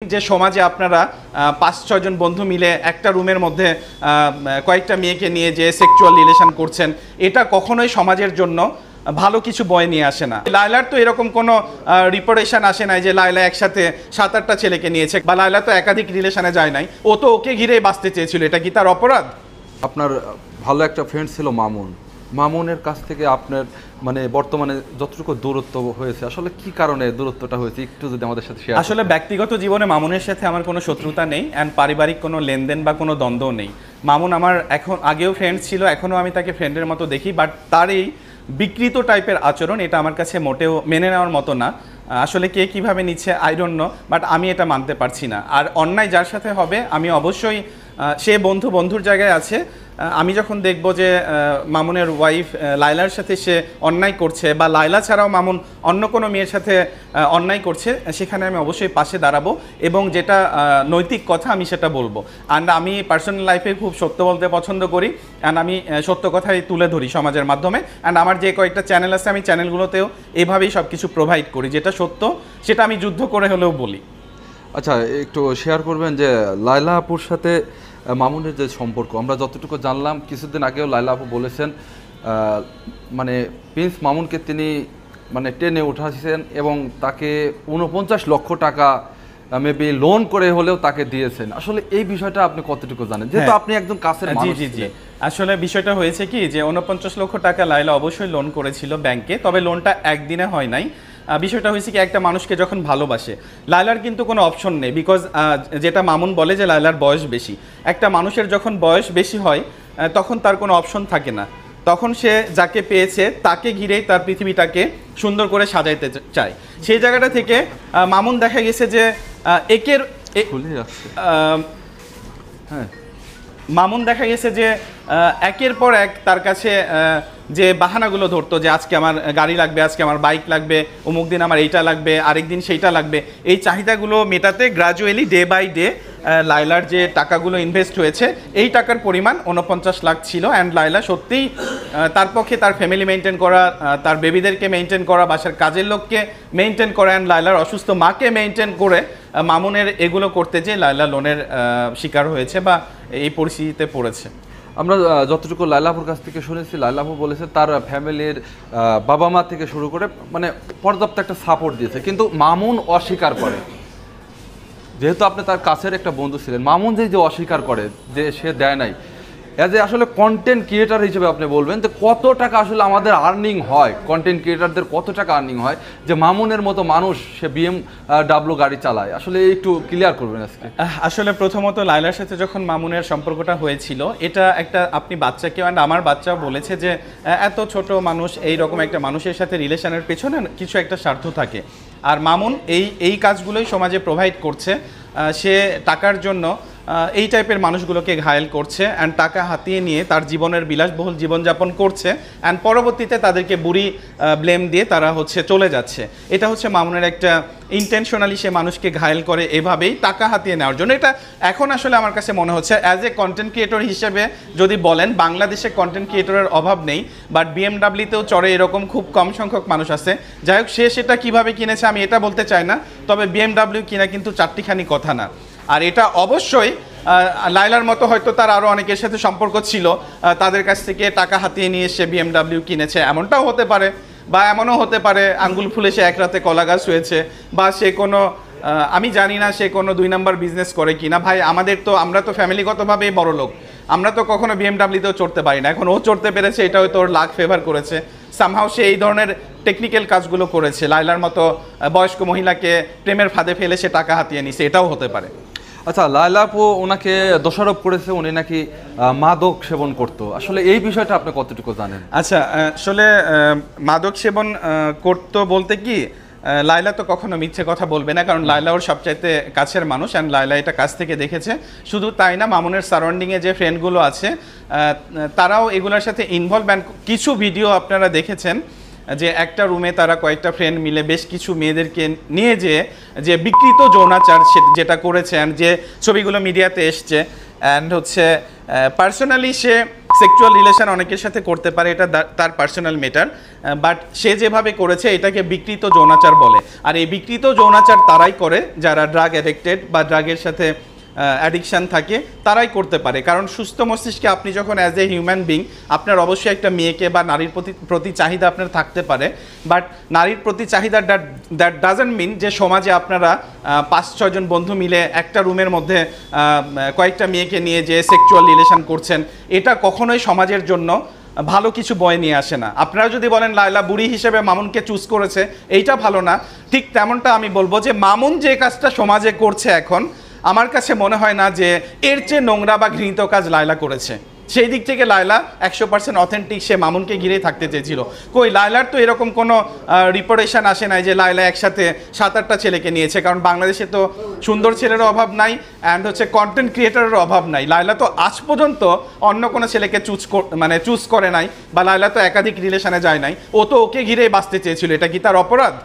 যে সমাজে আপনারা ৫-৬ জন বন্ধু মিলে একটা রুমের মধ্যে কয়েকটা মেয়েকে নিয়ে যে সেক্সুয়াল রিলেশন করছেন, এটা কখনোই সমাজের জন্য ভালো কিছু বয়ে নিয়ে আসে না। লায়লার তো এরকম কোনো রিপোর্টেশন আসে নাই যে লায়লা একসাথে ৭-৮টা ছেলেকে নিয়েছে, বা লায়লা তো একাধিক রিলেশনে যায় নাই, ও তো ওকে ঘিরেই বাঁচতে চেয়েছিল। এটা কি তার অপরাধ? আপনার ভালো একটা ফ্রেন্ড ছিল মামুন, মামুনের কাছ থেকে আপনার মানে বর্তমানে যতটুকু দূরত্ব হয়েছে, আসলে কি কারণে দূরত্বটা হয়েছে একটু যদি আমাদের সাথে শেয়ার। আসলে ব্যক্তিগত জীবনে মামুনের সাথে আমার কোনো শত্রুতা নেই, অ্যান্ড পারিবারিক কোনো লেনদেন বা কোনো দ্বন্দ্ব নেই। মামুন আমার এখন আগেও ফ্রেন্ড ছিল, এখনও আমি তাকে ফ্রেন্ডের মতো দেখি, বাট তার এই বিকৃত টাইপের আচরণ এটা আমার কাছে মোটেও মেনে নেওয়ার মতো না। আসলে কে কিভাবে নিচ্ছে আই ডোন্ট নো, বাট আমি এটা মানতে পারছি না। আর অন্যায় যার সাথে হবে আমি অবশ্যই, সে বন্ধুর জায়গায় আছে, আমি যখন দেখব যে মামুনের ওয়াইফ লায়লার সাথে সে অন্যায় করছে, বা লায়লা ছাড়াও মামুন অন্য কোনো মেয়ের সাথে অন্যায় করছে, সেখানে আমি অবশ্যই পাশে দাঁড়াবো এবং যেটা নৈতিক কথা আমি সেটা বলবো। অ্যান্ড আমি পার্সোনাল লাইফে খুব সত্য বলতে পছন্দ করি, অ্যান্ড আমি সত্য কথাই তুলে ধরি সমাজের মাধ্যমে। অ্যান্ড আমার যে কয়েকটা চ্যানেল আছে আমি চ্যানেলগুলোতেও এভাবেই সব কিছু প্রোভাইড করি, যেটা সত্য সেটা আমি যুদ্ধ করে হলেও বলি। আচ্ছা, একটু শেয়ার করবেন যে লায়লা আপুর সাথে মামুনের যে সম্পর্ক, আমরা যতটুকু জানলাম কিছুদিন আগেও লায়লা আপু বলেছেন মানে প্রিন্স মামুনকে তিনি মানে টেনে উঠাচ্ছেন এবং তাকে ৪৯ লক্ষ টাকা মেবি লোন করে হলেও তাকে দিয়েছেন। আসলে এই বিষয়টা আপনি কতটুকু জানেন, যেহেতু আপনি একদম কাছের মানুষ? জি, আসলে বিষয়টা হয়েছে কি যে ৪৯ লক্ষ টাকা লায়লা অবশ্যই লোন করেছিল ব্যাংকে, তবে লোনটা একদিনে হয় নাই। বিষয়টা হয়েছে কি, একটা মানুষকে যখন ভালোবাসে, লায়লার কিন্তু কোনো অপশন নেই, বিকজ যেটা মামুন বলে যে লায়লার বয়স বেশি। একটা মানুষের যখন বয়স বেশি হয় তখন তার কোনো অপশন থাকে না, তখন সে যাকে পেয়েছে তাকে ঘিরেই তার পৃথিবীটাকে সুন্দর করে সাজাইতে চায়। সেই জায়গাটা থেকে মামুন দেখা গেছে যে মামুন দেখা গেছে যে একের পর এক তার কাছে যে বাহানাগুলো ধরতো, যে আজকে আমার গাড়ি লাগবে, আজকে আমার বাইক লাগবে, অমুক দিন আমার এইটা লাগবে, আরেক দিন সেইটা লাগবে, এই চাহিদাগুলো মেটাতে গ্র্যাজুয়ালি ডে বাই ডে লায়লার যে টাকাগুলো ইনভেস্ট হয়েছে, এই টাকার পরিমাণ ৪৯ লাখ ছিল। অ্যান্ড লায়লা সত্যিই তার পক্ষে তার ফ্যামিলি মেনটেন করা, তার বেবিদেরকে মেনটেন করা, বাসার কাজের লোককে মেনটেন করা, অ্যান্ড লায়লার অসুস্থ মাকে মেনটেন করে মামুনের এগুলো করতে যে লায়লা লোনের শিকার হয়েছে বা এই পরিস্থিতিতে পড়েছে। আমরা যতটুকু লায়লাপুর কাছ থেকে শুনেছি, লায়লাপু বলেছে তার ফ্যামিলির বাবা মা থেকে শুরু করে মানে পর্যাপ্ত একটা সাপোর্ট দিয়েছে, কিন্তু মামুন অস্বীকার করে। যেহেতু আপনি তার কাছের একটা বন্ধু ছিলেন, মামুন যে অস্বীকার করে যে সে দেয় নাই, অ্যাজ এ আসলে কন্টেন্ট ক্রিয়েটার হিসেবে আপনি বলবেন যে কত টাকা আসলে আমাদের আর্নিং হয়, কন্টেন্ট ক্রিয়েটারদের কত টাকা আর্নিং হয় যে মামুনের মতো মানুষ সে BMW গাড়ি চালায়, আসলে একটু ক্লিয়ার করবেন আজকে। আসলে প্রথমত লায়লার সাথে যখন মামুনের সম্পর্কটা হয়েছিল, এটা একটা আপনি বাচ্চাকেও, অ্যান্ড আমার বাচ্চাও বলেছে যে এত ছোট মানুষ এই রকম একটা মানুষের সাথে রিলেশনের পেছনে কিছু একটা স্বার্থ থাকে। আর মামুন এই কাজগুলোই সমাজে প্রোভাইড করছে, সে টাকার জন্য এই টাইপের মানুষগুলোকে ঘায়েল করছে, অ্যান্ড টাকা হাতিয়ে নিয়ে তার জীবনের বিলাসবহুল জীবনযাপন করছে, অ্যান্ড পরবর্তীতে তাদেরকে বুড়ি ব্লেম দিয়ে তারা চলে যাচ্ছে। এটা হচ্ছে মামুনের একটা ইন্টেনশনালি, সে মানুষকে ঘায়েল করে এভাবেই টাকা হাতিয়ে নেওয়ার জন্য। এটা এখন আসলে আমার কাছে মনে হচ্ছে অ্যাজ এ কন্টেন্ট ক্রিয়েটর হিসেবে যদি বলেন, বাংলাদেশে কন্টেন্ট ক্রিয়েটরের অভাব নেই, বাট BMW-তেও চড়ে এরকম খুব কম সংখ্যক মানুষ আছে। যাই হোক, সে সেটা কীভাবে কিনেছে আমি এটা বলতে চাই না, তবে BMW কিনা কিন্তু চারটিখানি কথা না। আর এটা অবশ্যই লায়লার মতো হয়তো তার আরও অনেকের সাথে সম্পর্ক ছিল, তাদের কাছ থেকে টাকা হাতিয়ে নিয়ে সে BMW কিনেছে, এমনটাও হতে পারে। বা এমনও হতে পারে আঙ্গুল ফুলে সে এক রাতে কলা গাছ হয়েছে, বা সে কোনো আমি জানি না সে কোনো 2 নাম্বার বিজনেস করে কিনা। ভাই আমরা তো ফ্যামিলিগতভাবেই বড় লোক, আমরা তো কখনো BMW-তেও চড়তে পারি না। এখন ও চড়তে পেরেছে, এটা হয়তো ওর লাক ফেভার করেছে, সামহাও সে এই ধরনের টেকনিক্যাল কাজগুলো করেছে, লায়লার মতো বয়স্ক মহিলাকে প্রেমের ফাঁদে ফেলে সে টাকা হাতিয়ে নিছে, এটাও হতে পারে। আচ্ছা, লায়লা আপু ওনাকে দোষারোপ করেছে উনি নাকি মাদক সেবন করতো, আসলে এই বিষয়টা আপনি কতটুকু জানেন? আচ্ছা, আসলে মাদক সেবন করতো বলতে কি, লায়লা তো কখনো মিথ্যে কথা বলবে না, কারণ লায়লা ওর সবচাইতে কাছের মানুষ, অ্যান্ড লায়লা এটা কাছ থেকে দেখেছে। শুধু তাই না, মামুনের সারাউন্ডিংয়ে যে ফ্রেন্ডগুলো আছে তারাও এগুলোর সাথে ইনভলভ, অ্যান্ড কিছু ভিডিও আপনারা দেখেছেন যে একটা রুমে তারা কয়েকটা ফ্রেন্ড মিলে বেশ কিছু মেয়েদেরকে নিয়ে যে বিকৃত যৌনাচার যেটা করেছে, অ্যান্ড যে ছবিগুলো মিডিয়াতে এসছে, and personally say sexual relation অনেকের সাথে করতে পারে, এটা তার পার্সোনাল ম্যাটার, বাট সে যেভাবে করেছে এটাকে বিকৃত যৌনাচার বলে। আর এই বিকৃত যৌনাচার তারাই করে যারা ড্রাগ অ্যাডিক্টেড বা ড্রাগের সাথে অ্যাডিকশান থাকে, তারাই করতে পারে। কারণ সুস্থ মস্তিষ্কে আপনি যখন অ্যাজ এ হিউম্যান বিং, আপনার অবশ্যই একটা মেয়েকে বা নারীর প্রতি চাহিদা আপনার থাকতে পারে, বাট নারীর প্রতি চাহিদা দ্যাট ডাজন্ট মিন যে সমাজে আপনারা 5-6 জন বন্ধু মিলে একটা রুমের মধ্যে কয়েকটা মেয়েকে নিয়ে যে সেক্সুয়াল রিলেশন করছেন, এটা কখনোই সমাজের জন্য ভালো কিছু বয়ে নিয়ে আসে না। আপনারা যদি বলেন লায়লা বুড়ি হিসেবে মামুনকে চুজ করেছে, এইটা ভালো না, ঠিক তেমনটা আমি বলবো যে মামুন যে কাজটা সমাজে করছে এখন, আমার কাছে মনে হয় না যে এর চেয়ে নোংরা বা ঘৃণিত কাজ লায়লা করেছে। সেই দিক থেকে লায়লা 100% অথেন্টিক, সে মামুনকে ঘিরেই থাকতে চেয়েছিল। কই লায়লার তো এরকম কোনো রিপোর্টেশন আসে নাই যে লায়লা একসাথে 7-8টা ছেলেকে নিয়েছে, কারণ বাংলাদেশে তো সুন্দর ছেলেরও অভাব নাই, অ্যান্ড হচ্ছে কন্টেন্ট ক্রিয়েটারেরও অভাব নাই। লায়লা তো আজ পর্যন্ত অন্য কোনো ছেলেকে চুজ করে নাই, বা লায়লা তো একাধিক রিলেশনে যায় নাই, ও তো ওকে ঘিরেই বাঁচতে চেয়েছিল। এটা কি তার অপরাধ?